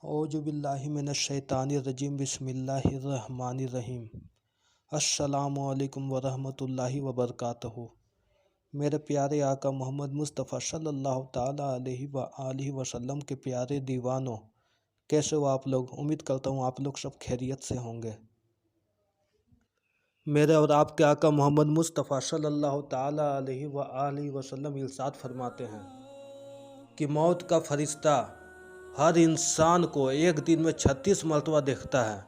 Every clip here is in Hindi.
औज़ुबिल्लाहि मिनश्शैतानिर्रजीम बिस्मिल्लाहिर्रहमानिर्रहीम। अस्सलामु अलैकुम वरहमतुल्लाहि वबरकातुहू। मेरे प्यारे आका मोहम्मद मुस्तफ़ा सल्लल्लाहु ताला अलैहि व आलिहि वसल्लम के प्यारे दीवानों, कैसे हो आप लोग। उम्मीद करता हूँ आप लोग सब खैरियत से होंगे। मेरे और आपके आका मोहम्मद मुस्तफ़ा सल्लल्लाहु ताला अलैहि व आलिहि वसल्लम इरशाद फरमाते हैं कि मौत का फरिश्ता हर इंसान को एक दिन में 36 मरतबा देखता है।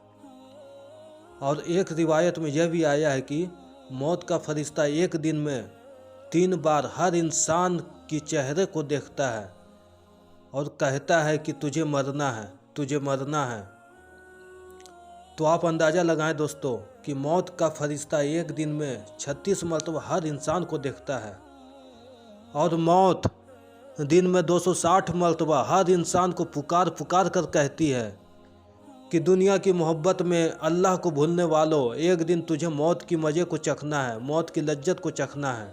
और एक रिवायत में यह भी आया है कि मौत का फरिश्ता एक दिन में 3 बार हर इंसान की चेहरे को देखता है और कहता है कि तुझे मरना है, तुझे मरना है। तो आप अंदाज़ा लगाएं दोस्तों कि मौत का फरिश्ता एक दिन में 36 मरतबा हर इंसान को देखता है और मौत दिन में 260 मरतबा हर इंसान को पुकार पुकार कर कहती है कि दुनिया की मोहब्बत में अल्लाह को भूलने वालों, एक दिन तुझे मौत की मज़े को चखना है, मौत की लज्जत को चखना है।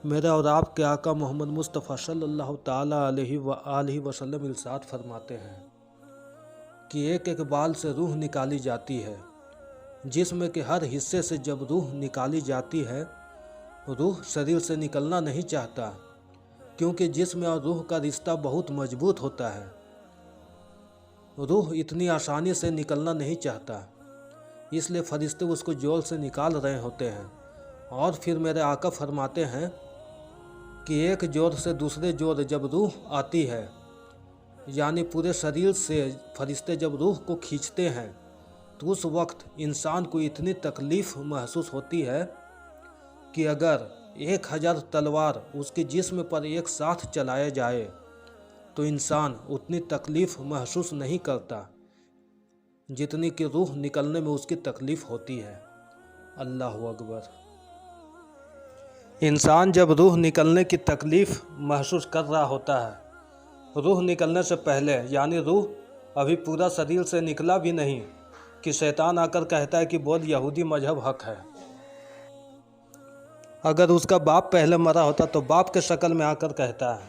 मेरा और आपके आका मोहम्मद मुस्तफ़ा सल्लल्लाहु ताला अलैहि व आलिहि वसल्लम इरशाद फरमाते हैं कि एक एक बाल से रूह निकाली जाती है। जिस्म के हर हिस्से से जब रूह निकाली जाती है, रूह शरीर से निकलना नहीं चाहता, क्योंकि जिस्म और रूह का रिश्ता बहुत मजबूत होता है। रूह इतनी आसानी से निकलना नहीं चाहता, इसलिए फरिश्ते उसको जोर से निकाल रहे होते हैं। और फिर मेरे आका फरमाते हैं कि एक जोर से दूसरे जोर जब रूह आती है, यानी पूरे शरीर से फरिश्ते जब रूह को खींचते हैं, तो उस वक्त इंसान को इतनी तकलीफ़ महसूस होती है कि अगर 1000 तलवार उसके जिस्म पर एक साथ चलाया जाए तो इंसान उतनी तकलीफ़ महसूस नहीं करता जितनी कि रूह निकलने में उसकी तकलीफ़ होती है। अल्लाह अकबर। इंसान जब रूह निकलने की तकलीफ़ महसूस कर रहा होता है, रूह निकलने से पहले, यानी रूह अभी पूरा शरीर से निकला भी नहीं, कि शैतान आकर कहता है कि बोल यहूदी मजहब हक है। अगर उसका बाप पहले मरा होता तो बाप के शक्ल में आकर कहता है,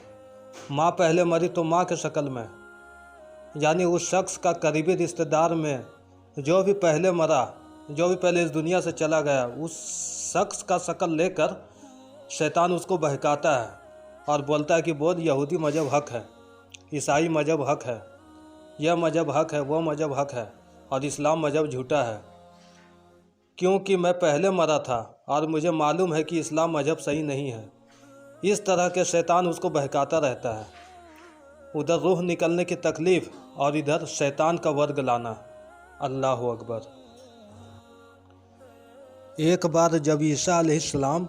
माँ पहले मरी तो माँ के शक्ल में, यानी उस शख्स का करीबी रिश्तेदार में जो भी पहले मरा, जो भी पहले इस दुनिया से चला गया, उस शख्स का शक्ल लेकर शैतान उसको बहकाता है और बोलता है कि बोल यहूदी मजहब हक है, ईसाई मजहब हक है, यह मजहब हक है, वो मजहब हक है और इस्लाम मजहब झूठा है, क्योंकि मैं पहले मरा था और मुझे मालूम है कि इस्लाम मजहब सही नहीं है। इस तरह के शैतान उसको बहकाता रहता है। उधर रूह निकलने की तकलीफ़ और इधर शैतान का वर्ग लाना। अल्लाह अकबर। एक बार जब ईसा अलैहिस्सलाम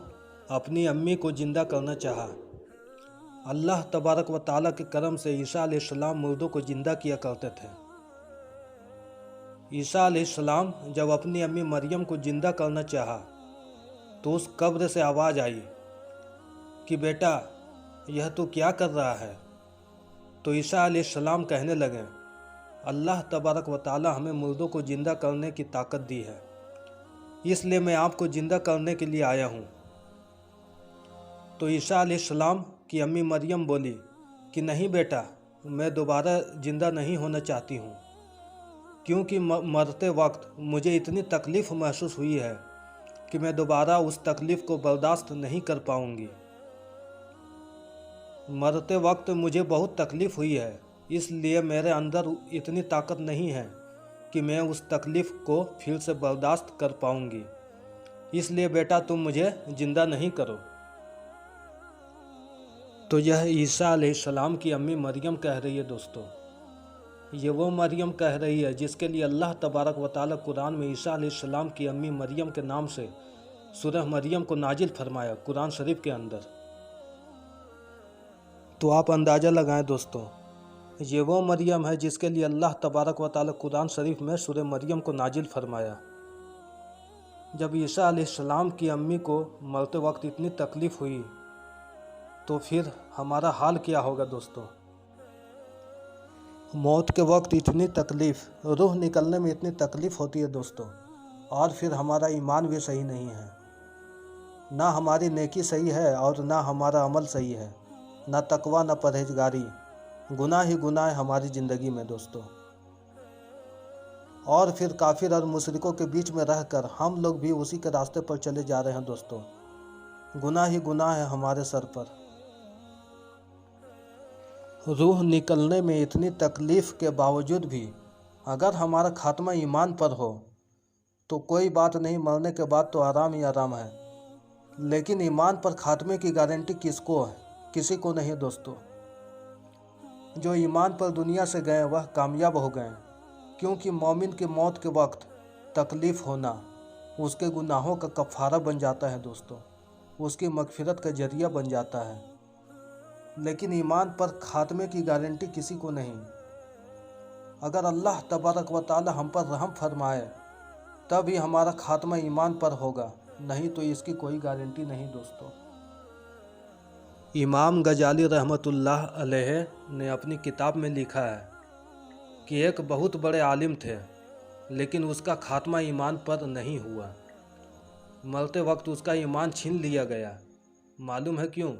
अपनी अम्मी को ज़िंदा करना चाहा, अल्लाह तबारक व ताला के करम से ईसा अलैहिस्सलाम मुर्दों को ज़िंदा किया करते थे। ईसा अलैहिस्सलाम जब अपनी अम्मी मरियम को ज़िंदा करना चाहा तो उस कब्र से आवाज़ आई कि बेटा यह तू क्या कर रहा है। तो ईसा अलैहिस्सलाम कहने लगे, अल्लाह तबारक व ताला हमें मुर्दों को ज़िंदा करने की ताकत दी है, इसलिए मैं आपको ज़िंदा करने के लिए आया हूँ। तो ईसा अलैहिस्सलाम की अम्मी मरियम बोली कि नहीं बेटा, मैं दोबारा ज़िंदा नहीं होना चाहती हूँ, क्योंकि मरते वक्त मुझे इतनी तकलीफ़ महसूस हुई है कि मैं दोबारा उस तकलीफ़ को बर्दाश्त नहीं कर पाऊँगी। मरते वक्त मुझे बहुत तकलीफ़ हुई है, इसलिए मेरे अंदर इतनी ताकत नहीं है कि मैं उस तकलीफ़ को फिर से बर्दाश्त कर पाऊँगी, इसलिए बेटा तुम मुझे ज़िंदा नहीं करो। तो यह ईसा अलैहिस्सलाम की अम्मी मरियम कह रही है दोस्तों। ये वो मरियम कह रही है जिसके लिए अल्लाह तबारक व ताला कुरान में ईसा अलैहिस्सलाम की अम्मी मरियम के नाम से सूरह मरियम को नाजिल फरमाया कुरान शरीफ के अंदर। तो आप अंदाज़ा लगाएं दोस्तों, ये वो मरियम है जिसके लिए अल्लाह तबारक व ताला कुरान शरीफ में सूरह मरियम को नाजिल फरमाया। जब ईसा अलैहिस्सलाम की अम्मी को मरते वक्त इतनी तकलीफ़ हुई तो फिर हमारा हाल क्या होगा दोस्तों। मौत के वक्त इतनी तकलीफ़, रूह निकलने में इतनी तकलीफ़ होती है दोस्तों, और फिर हमारा ईमान भी सही नहीं है, ना हमारी नेकी सही है और ना हमारा अमल सही है, ना तकवा ना परहेजगारी। गुनाह ही गुनाह है हमारी ज़िंदगी में दोस्तों। और फिर काफिर और मुशरिकों के बीच में रहकर हम लोग भी उसी के रास्ते पर चले जा रहे हैं दोस्तों। गुनाह ही गुनाह है हमारे सर पर। रूह निकलने में इतनी तकलीफ़ के बावजूद भी अगर हमारा खात्मा ईमान पर हो तो कोई बात नहीं, मरने के बाद तो आराम ही आराम है। लेकिन ईमान पर खात्मे की गारंटी किसको है? किसी को नहीं दोस्तों। जो ईमान पर दुनिया से गए वह कामयाब हो गए, क्योंकि मोमिन की मौत के वक्त तकलीफ़ होना उसके गुनाहों का कफ़ारा बन जाता है दोस्तों, उसकी मग़फ़िरत का जरिया बन जाता है। लेकिन ईमान पर खात्मे की गारंटी किसी को नहीं। अगर अल्लाह तबारक व तआला हम पर रहम फरमाए तब ही हमारा खात्मा ईमान पर होगा, नहीं तो इसकी कोई गारंटी नहीं दोस्तों। इमाम गजाली रहमतुल्लाह अलैह ने अपनी किताब में लिखा है कि एक बहुत बड़े आलिम थे, लेकिन उसका खात्मा ईमान पर नहीं हुआ। मरते वक्त उसका ईमान छीन लिया गया। मालूम है क्यों?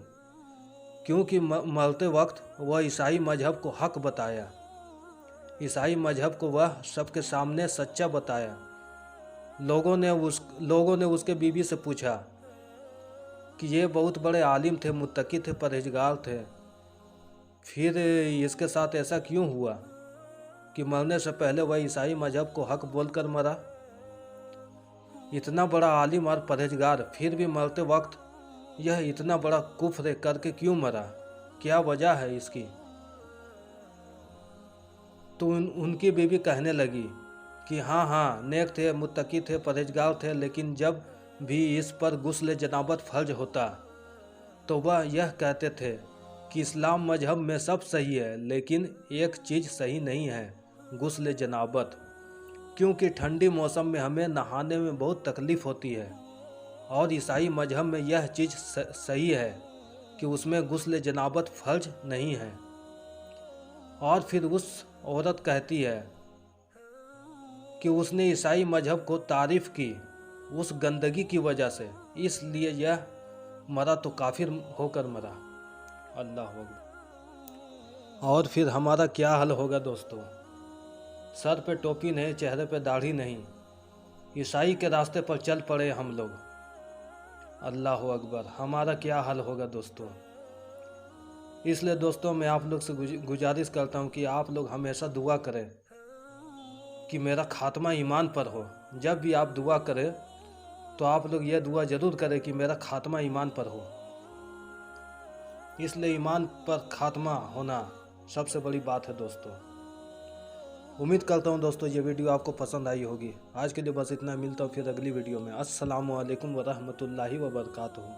क्योंकि मरते वक्त वह ईसाई मजहब को हक बताया, ईसाई मजहब को वह सबके सामने सच्चा बताया। लोगों ने उसके बीवी से पूछा कि ये बहुत बड़े आलिम थे, मुत्तकी थे, परहेजगार थे, फिर इसके साथ ऐसा क्यों हुआ कि मरने से पहले वह ईसाई मजहब को हक बोलकर मरा? इतना बड़ा आलिम और परहेजगार फिर भी मरते वक्त यह इतना बड़ा कुफ्र करके क्यों मरा? क्या वजह है इसकी? तो उनकी बीवी कहने लगी कि हाँ, नेक थे, मुत्तकी थे, परहेजगार थे, लेकिन जब भी इस पर गुस्ल जनाबत फ़र्ज होता तो वह यह कहते थे कि इस्लाम मजहब में सब सही है, लेकिन एक चीज़ सही नहीं है, गुस्ल जनाबत। क्योंकि ठंडी मौसम में हमें नहाने में बहुत तकलीफ़ होती है, और ईसाई मजहब में यह चीज़ सही है कि उसमें गुस्ल जनाबत फ़र्ज नहीं है। और फिर उस औरत कहती है कि उसने ईसाई मजहब को तारीफ़ की उस गंदगी की वजह से, इसलिए यह मरा तो काफिर होकर मरा। अल्लाह अकबर। और फिर हमारा क्या हाल होगा दोस्तों? सर पे टोपी नहीं, चेहरे पे दाढ़ी नहीं, ईसाई के रास्ते पर चल पड़े हम लोग। अल्लाह अकबर, हमारा क्या हाल होगा दोस्तों? इसलिए दोस्तों मैं आप लोग से गुजारिश करता हूँ कि आप लोग हमेशा दुआ करें कि मेरा खात्मा ईमान पर हो। जब भी आप दुआ करें तो आप लोग यह दुआ ज़रूर करें कि मेरा खात्मा ईमान पर हो। इसलिए ईमान पर खात्मा होना सबसे बड़ी बात है दोस्तों। उम्मीद करता हूँ दोस्तों ये वीडियो आपको पसंद आई होगी। आज के लिए बस इतना, मिलता हूँ फिर अगली वीडियो में। अस्सलामु अलैकुम व रहमतुल्लाहि व बरकातुहू।